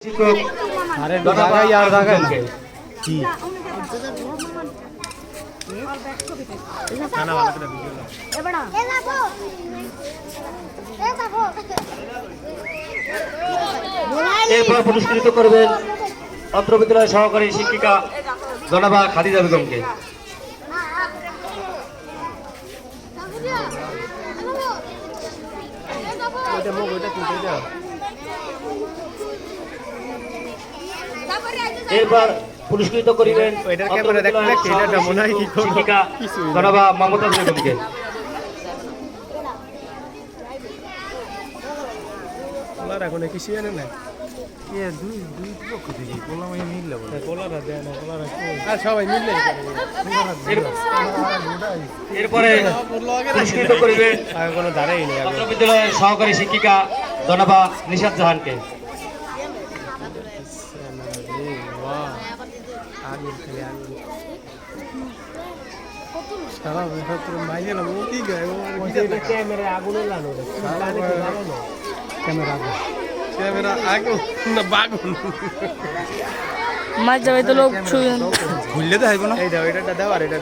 শিক্ষক ধন্যবাদ আয়োজনকে। এরপর পুরস্কৃত করবেন অত্র বিদ্যালয়ের সহকারী শিক্ষিকা জনাবা খাদিজা বেগমকে। এরপর পুরস্কৃত করিবেন শিক্ষিকা জনাবা মমতা বেগমকে। এখন কিছু জানে না সবাই মিললে এরপরে পুরস্কৃত করিবেন কোনো দাঁড়াই নেই অত্র বিদ্যালয়ের সহকারী শিক্ষিকা জনাবা নিশাত জাহানকে। ক্যামেরা আগুন না বাগুন মাছ যাবে তো লোক ঘুরলে তো হাইব না এইটা দেওয়ার এটা